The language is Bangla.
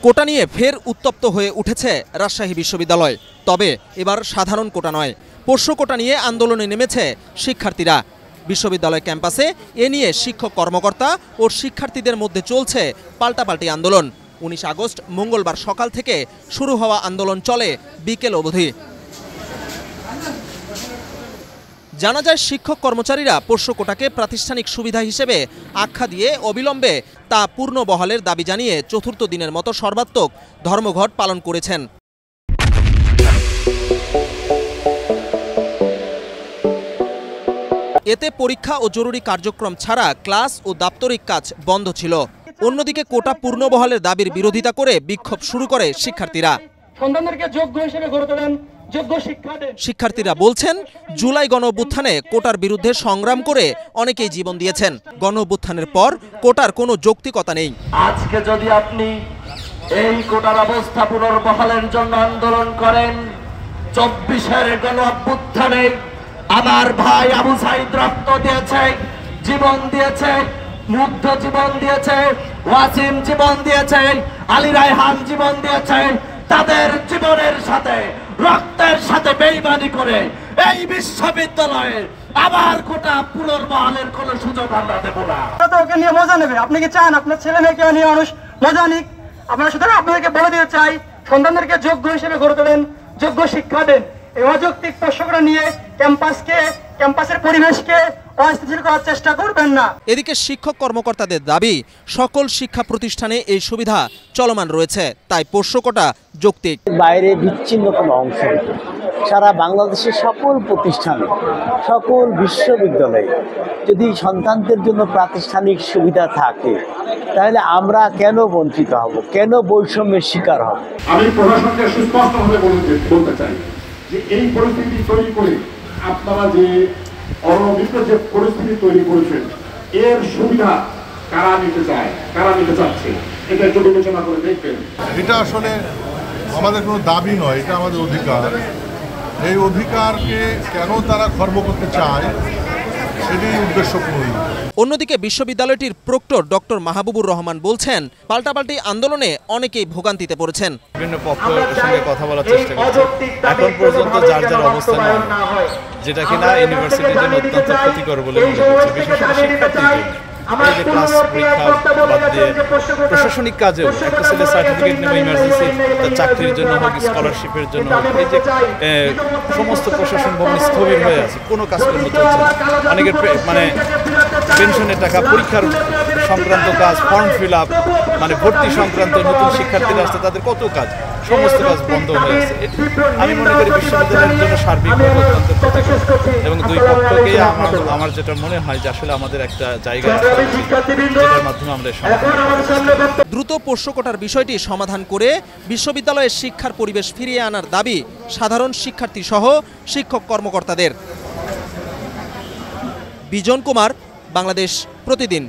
কোটা নিয়ে ফের উত্তপ্ত হয়ে উঠেছে রাজশাহী বিশ্ববিদ্যালয়। তবে এবার সাধারণ কোটা নয়, পোষ্য কোটা নিয়ে আন্দোলনে নেমেছে শিক্ষার্থীরা। বিশ্ববিদ্যালয় ক্যাম্পাসে এ নিয়ে শিক্ষক কর্মকর্তা ও শিক্ষার্থীদের মধ্যে চলছে পাল্টাপাল্টি আন্দোলন। 19 আগস্ট মঙ্গলবার সকাল থেকে শুরু হওয়া আন্দোলন চলে বিকেল অবধি। জানা যায়, শিক্ষক কর্মচারীরা পোষ্য কোটাকে প্রাতিষ্ঠানিক সুবিধা হিসেবে আখ্যা দিয়ে অবিলম্বে তা পূর্ণ বহালের দাবি জানিয়ে চতুর্থ দিনের মতো সর্বাত্মক ধর্মঘট পালন করেছেন। এতে পরীক্ষা ও জরুরি কার্যক্রম ছাড়া ক্লাস ও দাপ্তরিক কাজ বন্ধ ছিল। অন্যদিকে কোটা পূর্ণ বহালের দাবির বিরোধিতা করে বিক্ষোভ শুরু করে শিক্ষার্থীরা। শিক্ষার্থীরা বলছেন, জুলাই গণঅভ্যুত্থানে কোটার বিরুদ্ধে সংগ্রাম করে অনেকেই জীবন দিয়েছেন। গণঅভ্যুত্থানের পর কোটার কোনো যৌক্তিকতা নেই। আজকে যদি আপনি এই কোটার অবস্থা পুনর্বহালের জন্য আন্দোলন করেন, 24-এর গণঅভ্যুত্থানে আমার ভাই আবু সাইদ রক্ত দিয়েছে, জীবন দিয়েছে, মুগ্ধ জীবন দিয়েছে, ওয়াসিম জীবন দিয়েছে, আলী রায়হান জীবন দিয়েছে। তাদের জীবনের সাথে রক্তের সাথে বেইমানি করে এই বিশ্ববিদ্যালয়ে আবার কোটা পুনর্বহালের কোনো সুযোগ আমরা দেব না। ওকে নিয়ে মজা নেবে, আপনি কি চান আপনার ছেলে মেয়েকে নিয়ে মানুষ মজা নিক? আপনারা সুতরাং আপনাদেরকে বলে দিতে চাই, সন্তানদেরকে যোগ্য হিসেবে গড়ে তোলেন, যোগ্য শিক্ষা দেন। এই অযৌক্তিক প্রশ্নগুলো নিয়ে ক্যাম্পাসের পরিবেশকে অস্থিতিশীল করার চেষ্টা করবেন না। এদিকে শিক্ষক কর্মকর্তাদের দাবি, সকল শিক্ষা প্রতিষ্ঠানে এই সুবিধা চলমান রয়েছে, তাই পোষ্য কোটা যৌক্তিক। বাইরে বিচ্ছিন্ন কোনো অংশ সারা বাংলাদেশের সকল প্রতিষ্ঠানে, সকল বিশ্ববিদ্যালয়ে যদি সন্তানদের জন্য প্রাতিষ্ঠানিক সুবিধা থাকে, তাহলে আমরা কেন বঞ্চিত হব, কেন বৈষম্যের শিকার হব? আমি প্রশাসনকে সুস্পষ্টভাবে বলতে চাই যে এই পরিস্থিতি তৈরি করে আপনারা যে অনভিজ্ঞ যে পরিস্থিতি তৈরি করেছেন, এর সুবিধা কারা নিতে চায়, কারা নিতে চাচ্ছে, এটা একটু বিবেচনা করে দেখবেন। এটা আসলে আমাদের কোনো দাবি নয়, এটা আমাদের অধিকার। এই অধিকারকে কেন তারা খর্ব করতে চায়, সেটাই উদ্দেশ্যপূর্ণ। অন্যদিকে বিশ্ববিদ্যালয়টির প্রক্টর ডক্টর মাহবুবুর রহমান বলছেন, পাল্টাপাল্টি আন্দোলনে অনেকেই ভোগান্তিতে পড়েছেন। বিভিন্ন পক্ষের সঙ্গে কথা বলার চেষ্টা করছে, এখন পর্যন্ত যার যার অবস্থান যেটা কিনা ইউনিভার্সিটির জন্য অত্যন্ত ক্ষতিকর বলে মনে করছে, বিশেষ করে শিক্ষার্থীদের। এই যে ক্লাস পরীক্ষা বাদ দিয়ে প্রশাসনিক কাজেও একটা ছেলে সার্টিফিকেট নেবে ইমার্জেন্সি, তার চাকরির জন্য হোক, স্কলারশিপের জন্য হোক, এই যে সমস্ত প্রশাসন ভবন স্থবির হয়ে আছে, কোনো কাজকর্ম চলছে না। অনেকের পেনশনের টাকা, পরীক্ষার সংক্রান্ত কাজ, ফর্ম ফিল আপ, ভর্তি সংক্রান্ত নতুন শিক্ষার্থীরা আসছে, তাদের কত কাজ, সমস্ত কাজ বন্ধ হয়ে আছে। আমি মনে করি বিশ্ববিদ্যালয়ের জন্য সার্বিকভাবে অত্যন্ত ক্ষতিকর, এবং দুই পক্ষকে আমার যেটা মনে হয় যে আসলে আমাদের একটা জায়গা যেটার মাধ্যমে আমরা দ্রুত পোষ্য কোটার বিষয়টি সমাধান করে বিশ্ববিদ্যালয়ের শিক্ষার পরিবেশ ফিরিয়ে আনার দাবি সাধারণ শিক্ষার্থী সহ শিক্ষক কর্মকর্তাদের। বিজন কুমার, বাংলাদেশ প্রতিদিন।